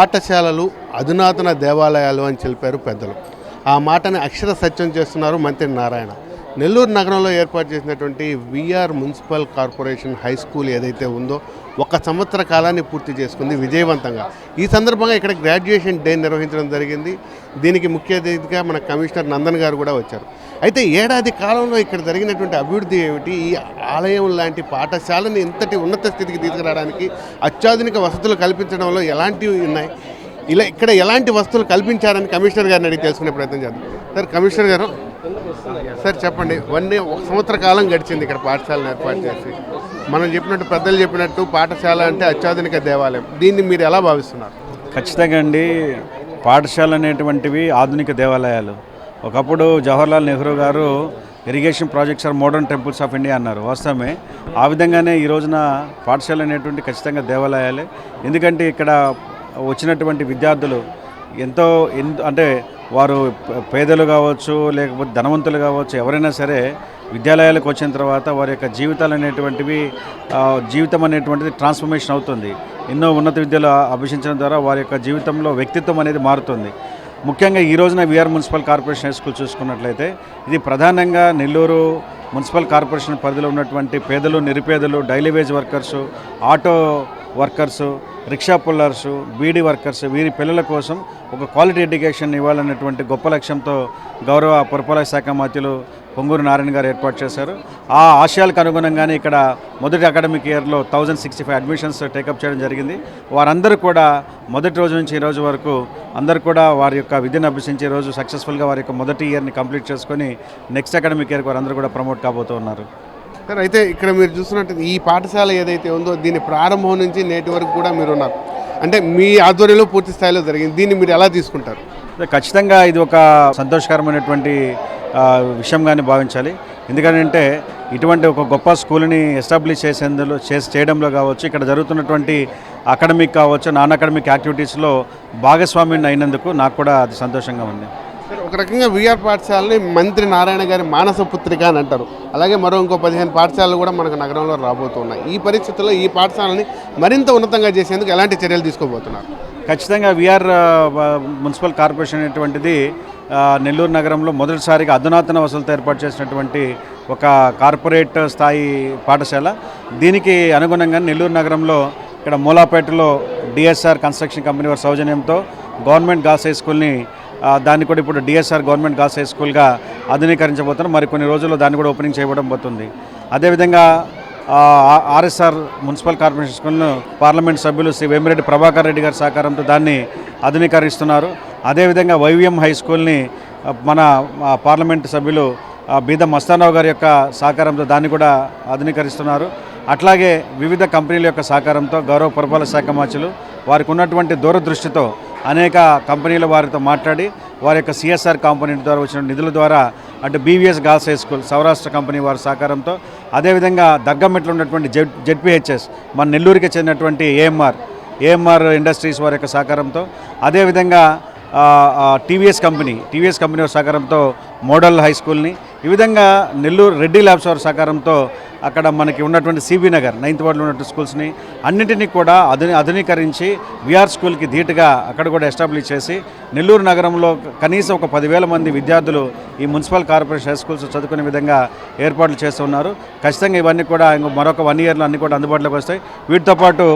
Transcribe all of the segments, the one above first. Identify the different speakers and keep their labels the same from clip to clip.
Speaker 1: పాఠశాలలు అధునాతన దేవాలయాలు అని చెప్పారు పెద్దలు. ఆ మాటని అక్షర సత్యం చేస్తున్నారు మంత్రి నారాయణ. నెల్లూరు నగరంలో ఏర్పాటు చేసినటువంటి VR municipal corporation high school ఏదైతే ఉందో 1 సంవత్సర కాలాన్ని పూర్తి చేసుకుంది విజయవంతంగా. ఈ సందర్భంగా ఇక్కడ గ్రాడ్యుయేషన్ డే నిర్వహించడం జరిగింది. దీనికి ముఖ్య అతిథిగా మన కమిషనర్ నందన్ గారు కూడా వచ్చారు. అయితే ఏడాది కాలంలో ఇక్కడ జరిగినటువంటి అభివృద్ధి ఏమిటి, ఈ ఆలయం లాంటి పాఠశాలని ఇంతటి ఉన్నత స్థితికి తీసుకురావడానికి అత్యాధునిక వసతులు కల్పించడంలో ఎలాంటివి ఉన్నాయి, ఇక్కడ ఎలాంటి వసతులు కల్పించారని కమిషనర్ గారిని అడిగి తెలుసుకునే ప్రయత్నం చేద్దాం. సార్, కమిషనర్ గారు సార్ చెప్పండి. 1 సంవత్సర కాలం గడిచింది ఇక్కడ పాఠశాలను ఏర్పాటు చేసి. మనం చెప్పినట్టు పెద్దలు చెప్పినట్టు పాఠశాల అంటే అత్యాధునిక దేవాలయం. దీన్ని మీరు ఎలా భావిస్తున్నారు?
Speaker 2: ఖచ్చితంగా అండి, పాఠశాల అనేటువంటివి ఆధునిక దేవాలయాలు. ఒకప్పుడు Jawaharlal Nehru garu irrigation projects are modern temples of India అన్నారు. వాస్తవమే. ఆ విధంగానే ఈ రోజున పాఠశాల అనేటువంటి ఖచ్చితంగా దేవాలయాలే. ఎందుకంటే ఇక్కడ వచ్చినటువంటి విద్యార్థులు ఎంతో అంటే వారు పేదలు కావచ్చు, లేకపోతే ధనవంతులు కావచ్చు, ఎవరైనా సరే విద్యాలయాలకు వచ్చిన తర్వాత వారి యొక్క జీవితాలు అనేటువంటివి జీవితం అనేటువంటిది ట్రాన్స్ఫర్మేషన్ అవుతుంది. ఎన్నో ఉన్నత విద్యలు అభ్యసించడం ద్వారా వారి యొక్క జీవితంలో వ్యక్తిత్వం అనేది మారుతుంది. ముఖ్యంగా ఈ రోజున VR municipal corporation high school చూసుకున్నట్లయితే ఇది ప్రధానంగా నెల్లూరు మున్సిపల్ కార్పొరేషన్ పరిధిలో ఉన్నటువంటి పేదలు, నిరుపేదలు, daily wage workers, auto workers, rickshaw pullers, beedi workers, వీరి పిల్లల కోసం ఒక క్వాలిటీ ఎడ్యుకేషన్ ఇవ్వాలన్నటువంటి గొప్ప లక్ష్యంతో గౌరవ పురపాలక శాఖ మంత్రులు పొంగూరు నారాయణ గారు ఏర్పాటు చేశారు. ఆ ఆశయాలకు అనుగుణంగానే ఇక్కడ మొదటి అకాడమిక్ ఇయర్లో 1065 అడ్మిషన్స్ టేకప్ చేయడం జరిగింది. వారందరూ కూడా మొదటి రోజు నుంచి ఈ రోజు వరకు అందరూ కూడా వారి యొక్క విద్యను అభ్యసించే రోజు సక్సెస్ఫుల్గా వారి యొక్క మొదటి ఇయర్ని కంప్లీట్ చేసుకొని నెక్స్ట్ అకాడమిక్ ఇయర్కి వారందరూ కూడా ప్రమోట్ కాబోతూ ఉన్నారు.
Speaker 1: సార్, అయితే ఇక్కడ మీరు చూస్తున్నట్టు ఈ పాఠశాల ఏదైతే ఉందో దీని ప్రారంభం నుంచి నేటి వరకు కూడా మీరు ఉన్నారు. అంటే మీ ఆధ్వర్యంలో పూర్తి స్థాయిలో జరిగింది. దీన్ని మీరు ఎలా తీసుకుంటారు?
Speaker 2: ఖచ్చితంగా ఇది ఒక సంతోషకరమైనటువంటి విషయంగానే భావించాలి. ఎందుకంటే ఇటువంటి ఒక గొప్ప స్కూల్ని ఎస్టాబ్లిష్ చేయడంలో కావచ్చు, ఇక్కడ జరుగుతున్నటువంటి అకాడమిక్ కావచ్చు, నాన్ అకాడమిక్ యాక్టివిటీస్లో భాగస్వామ్యం అయినందుకు నాకు కూడా అది సంతోషంగా ఉంది.
Speaker 1: ఒక రకంగా విఆర్ పాఠశాలని మంత్రి నారాయణ గారి మానస పుత్రిక అని అంటారు. అలాగే మరో ఇంకో 15 పాఠశాలలు కూడా మనకు నగరంలో రాబోతున్నాయి. ఈ పరిస్థితుల్లో ఈ పాఠశాలని మరింత ఉన్నతంగా చేసేందుకు ఎలాంటి చర్యలు తీసుకోబోతున్నారు?
Speaker 2: ఖచ్చితంగా విఆర్ మున్సిపల్ కార్పొరేషన్ అనేటువంటిది నెల్లూరు నగరంలో మొదటిసారిగా అధునాతన వసతులతో ఏర్పాటు చేసినటువంటి ఒక కార్పొరేట్ స్థాయి పాఠశాల. దీనికి అనుగుణంగా నెల్లూరు నగరంలో ఇక్కడ మూలాపేటలో డిఎస్ఆర్ కన్స్ట్రక్షన్ కంపెనీ వారి సౌజన్యంతో గవర్నమెంట్ గర్ల్స్ హై స్కూల్ని దాన్ని కూడా ఇప్పుడు డిఎస్ఆర్ గవర్నమెంట్ గర్ల్స్ హై స్కూల్గా ఆధునీకరించబోతున్నారు. మరి కొన్ని రోజుల్లో దాన్ని కూడా ఓపెనింగ్ చేయడం పోతుంది. అదేవిధంగా ఆర్ఎస్ఆర్ మున్సిపల్ కార్పొరేషన్ స్కూల్ను పార్లమెంట్ సభ్యులు శ్రీ వేమిరెడ్డి ప్రభాకర్ రెడ్డి గారి సహకారంతో దాన్ని ఆధునీకరిస్తున్నారు. అదేవిధంగా వైవిఎం హై స్కూల్ని మన పార్లమెంట్ సభ్యులు బీద మస్తానరావు గారి యొక్క సహకారంతో దాన్ని కూడా ఆధునీకరిస్తున్నారు. అట్లాగే వివిధ కంపెనీల యొక్క సహకారంతో గౌరవ పురపాలక శాఖ మంత్రులు వారికి ఉన్నటువంటి దూరదృష్టితో అనేక కంపెనీల వారితో మాట్లాడి వారి యొక్క సిఎస్ఆర్ కాంపోనెంట్ ద్వారా వచ్చిన నిధుల ద్వారా అంటే BVS girls high school Saurashtra company వారి సహకారంతో, అదేవిధంగా దగ్గమెట్లో ఉన్నటువంటి జెడ్పీహెచ్ఎస్ మన నెల్లూరుకి చెందినటువంటి ఏఎంఆర్ ఇండస్ట్రీస్ వారి యొక్క సహకారంతో, అదేవిధంగా టీవీఎస్ కంపెనీ వారి సహకారంతో మోడల్ హై స్కూల్ని, ఈ విధంగా నెల్లూరు రెడ్డి ల్యాబ్స్ వారి సహకారంతో అక్కడ మనకి ఉన్నటువంటి సిబి నగర్ 9th వార్డులో ఉన్నటువంటి స్కూల్స్ని అన్నింటినీ కూడా ఆధునీకరించి విఆర్ స్కూల్కి ధీటుగా అక్కడ కూడా ఎస్టాబ్లిష్ చేసి నెల్లూరు నగరంలో కనీసం ఒక 10,000 మంది విద్యార్థులు ఈ మున్సిపల్ కార్పొరేషన్ హై స్కూల్స్ చదువుకునే విధంగా ఏర్పాట్లు చేస్తున్నారు. ఖచ్చితంగా ఇవన్నీ కూడా మరొక 1 ఇయర్లో అన్నీ కూడా అందుబాటులోకి వస్తాయి. వీటితో పాటు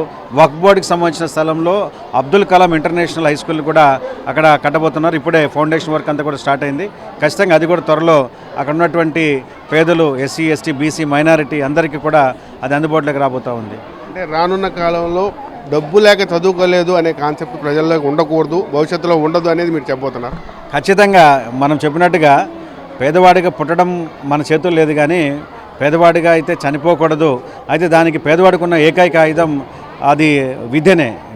Speaker 2: వక్ఫ్ బోర్డుకి సంబంధించిన స్థలంలో Abdul Kalam international high school కూడా అక్కడ కట్టబోతున్నారు. ఇప్పుడే ఫౌండేషన్ వర్క్ అంతా కూడా స్టార్ట్ అయింది. ఖచ్చితంగా అది కూడా త్వరలో అక్కడ ఉన్నటువంటి పేదలు, ఎస్సీ, ఎస్టీ, బీసీ, మైనారిటీ అందరికీ కూడా అది అందుబాటులోకి రాబోతూ ఉంది.
Speaker 1: అంటే రానున్న కాలంలో డబ్బు లేక చదువుకోలేదు అనే కాన్సెప్ట్ ప్రజల్లోకి ఉండకూడదు, భవిష్యత్తులో ఉండదు అనేది మీరు చెప్పబోతున్నారు.
Speaker 2: ఖచ్చితంగా మనం చెప్పినట్టుగా పేదవాడిగా పుట్టడం మన చేతుల్లో లేదు, కానీ పేదవాడిగా అయితే చనిపోకూడదు. అయితే దానికి పేదవాడికి ఉన్న ఏకైక ఆయుధం అది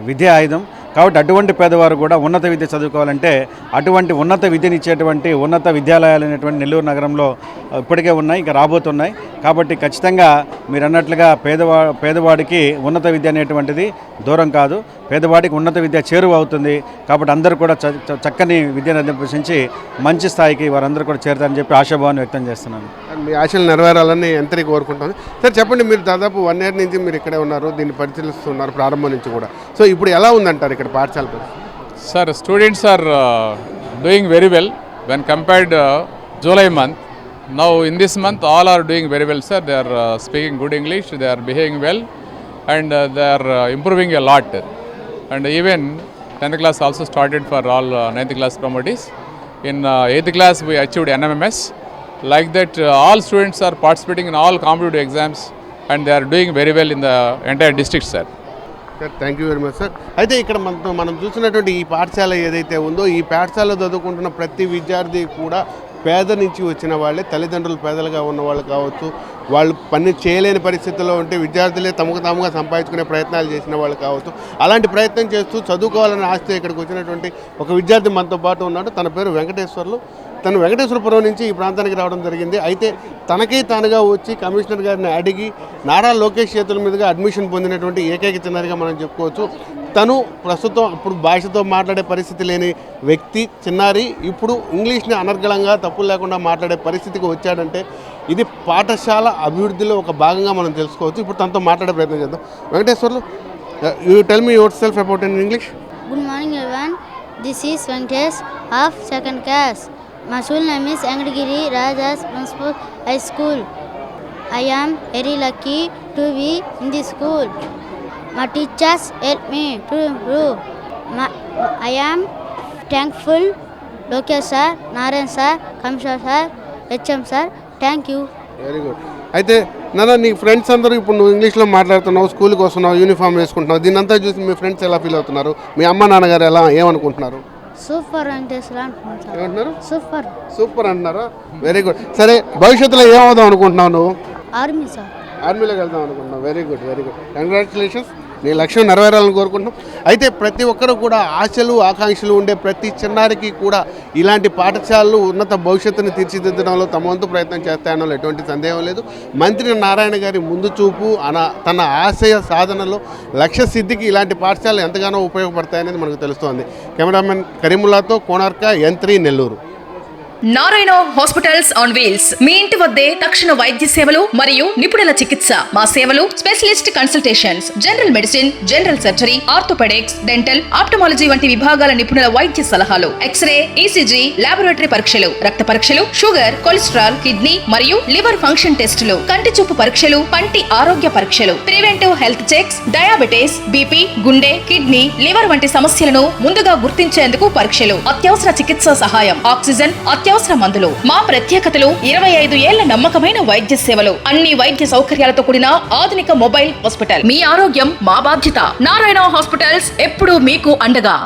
Speaker 2: విద్య ఆయుధం. కాబట్టి అటువంటి పేదవారు కూడా ఉన్నత విద్య చదువుకోవాలంటే అటువంటి ఉన్నత విద్యనిచ్చేటువంటి ఉన్నత విద్యాలయాలు అనేటువంటి నెల్లూరు నగరంలో ఇప్పటికే ఉన్నాయి, ఇంకా రాబోతున్నాయి. కాబట్టి ఖచ్చితంగా మీరు అన్నట్లుగా పేదవాడికి ఉన్నత విద్య అనేటువంటిది దూరం కాదు. పేదవాడికి ఉన్నత విద్య చేరువ అవుతుంది. కాబట్టి అందరూ కూడా చక్కని విద్యను అభ్యసించి మంచి స్థాయికి వారందరూ కూడా చేరుతారని చెప్పి ఆశాభావాన్ని వ్యక్తం చేస్తున్నాను.
Speaker 1: మీ ఆశలు నెరవేరాలని ఎంతరీ కోరుకుంటాను. సార్ చెప్పండి, మీరు దాదాపు 1 year నుంచి మీరు ఇక్కడే ఉన్నారు, దీన్ని పరిశీలిస్తున్నారు ప్రారంభం నుంచి కూడా. సో ఇప్పుడు ఎలా ఉందంటారు ఇక్కడ పాఠశాల పరిస్థితి?
Speaker 3: Sir, students are doing very well when compared July month. Now in this month all are doing very well, sir. They are speaking good English, they are behaving well, and they are improving a lot. And even 10th class also started for all 9th class promotees. In 8th class we achieved NMMS. Like that all students are participating in all competitive exams and they are doing very well in the entire district, sir.
Speaker 1: Sir thank you very much sir. అయితే ఇక్కడ మనం చూసినటువంటి ఈ పాఠశాల ఏదైతే ఉందో, ఈ పాఠశాలలో చదువుకుంటున్న ప్రతి విద్యార్థి కూడా పేద నుంచి వచ్చిన వాళ్ళే. తల్లిదండ్రులు పేదలుగా ఉన్న వాళ్ళు కావచ్చు, వాళ్ళు పని చేయలేని పరిస్థితుల్లో ఉంటే విద్యార్థులే తమకు తాముగా సంపాదించుకునే ప్రయత్నాలు చేసిన వాళ్ళు కావచ్చు. అలాంటి ప్రయత్నం చేస్తూ చదువుకోవాలని ఆశతో ఇక్కడికి వచ్చినటువంటి ఒక విద్యార్థి మనతో పాటు ఉన్నాడు. తన పేరు వెంకటేశ్వర్లు. తను వెంకటేశ్వరపురం నుంచి ఈ ప్రాంతానికి రావడం జరిగింది. అయితే తనకే తానుగా వచ్చి కమిషనర్ గారిని అడిగి నారా లోకేష్ చేతుల మీదుగా అడ్మిషన్ పొందినటువంటి ఏకైక చిన్నారిగా మనం చెప్పుకోవచ్చు. తను ప్రస్తుతం అప్పుడు భాషతో మాట్లాడే పరిస్థితి లేని వ్యక్తి చిన్నారి ఇప్పుడు ఇంగ్లీష్ని అనర్గళంగా తప్పులు లేకుండా మాట్లాడే పరిస్థితికి వచ్చాడంటే ఇది పాఠశాల అభివృద్ధిలో ఒక భాగంగా మనం తెలుసుకోవచ్చు. ఇప్పుడు తనతో మాట్లాడే ప్రయత్నం చేద్దాం. Venkateswarlu, you tell me your self about in English.
Speaker 4: Good morning everyone. This is Venkatesh of 2nd class. My school name is Angadgiri Rajas Municipal High School. I am very lucky to be in this school. My teachers help me to improve. I am thankful Lokesh sir, Narayan sir, Kamshar sir, HM sir. Thank you.
Speaker 1: Very good. అయితే నాన్న, నీ friends అందరూ ఇప్పుడు నువ్వు ఇంగ్లీష్లో మాట్లాడుతున్నావు, స్కూల్కి వస్తున్నావు, యూనిఫామ్ వేసుకుంటున్నావు, దీనంతా చూసి మీ ఫ్రెండ్స్ ఎలా ఫీల్ అవుతున్నారు? మీ అమ్మ నాన్నగారు ఏమనుకుంటున్నారు?
Speaker 4: సూపర్ వెంకటేష్ అంటున్నారు.
Speaker 1: ఏమంటున్నారు?
Speaker 4: సూపర్
Speaker 1: సూపర్ అంటున్నారా? Very good. సరే, భవిష్యత్తులో ఏమవుదాం అనుకుంటున్నావు నువ్వు?
Speaker 4: Army sir.
Speaker 1: ఆర్మీలోకి వెళ్దాం అనుకుంటున్నావు. Very good, very good. Congratulations. నీ లక్ష్యం నెరవేరాలని కోరుకుంటున్నాం. అయితే ప్రతి ఒక్కరు కూడా ఆశలు ఆకాంక్షలు ఉండే ప్రతి చిన్నారికి కూడా ఇలాంటి పాఠశాలలు ఉన్నత భవిష్యత్తును తీర్చిదిద్దడంలో తమ వంతు ప్రయత్నం చేస్తాయనలో ఎటువంటి సందేహం లేదు. మంత్రి నారాయణ గారి ముందు చూపు తన ఆశయ సాధనలో లక్ష్య సిద్ధికి ఇలాంటి పాఠశాలలు ఎంతగానో ఉపయోగపడతాయనేది మనకు తెలుస్తోంది. కెమెరామెన్ కరీముల్లాతో Konark, N3 Nellore.
Speaker 5: Narayana hospitals on wheels. మీ ఇంటి వద్దే తక్షణ వైద్య సేవలు మరియు నిపుణుల చికిత్స. మా సేవలు specialist consultations, general medicine, general surgery, orthopaedics, dental, ophthalmology వంటి విభాగాల నిపుణుల వైద్య సలహాలు, ఎక్స్రే, ఈసీజీ, లాబొరేటరీ పరీక్షలు, రక్త పరీక్షలు, షుగర్, కొలెస్ట్రాల్, కిడ్నీ మరియు లివర్ ఫంక్షన్ టెస్టులు, కంటి చూపు పరీక్షలు, పంటి ఆరోగ్య పరీక్షలు, preventive health checks, diabetes, BP, గుండె, కిడ్నీ, లివర్ వంటి సమస్యలను ముందుగా గుర్తించేందుకు పరీక్షలు, అత్యవసర చికిత్స సహాయం, ఆక్సిజన్, అత్యవసర మందులు. మా ప్రత్యేకతలు 25 ఏళ్ల నమ్మకమైన వైద్య సేవలు, అన్ని వైద్య సౌకర్యాలతో కూడిన ఆధునిక మొబైల్ హాస్పిటల్. మీ ఆరోగ్యం మా బాధ్యత. నారాయణ హాస్పిటల్స్ ఎప్పుడూ మీకు అండగా.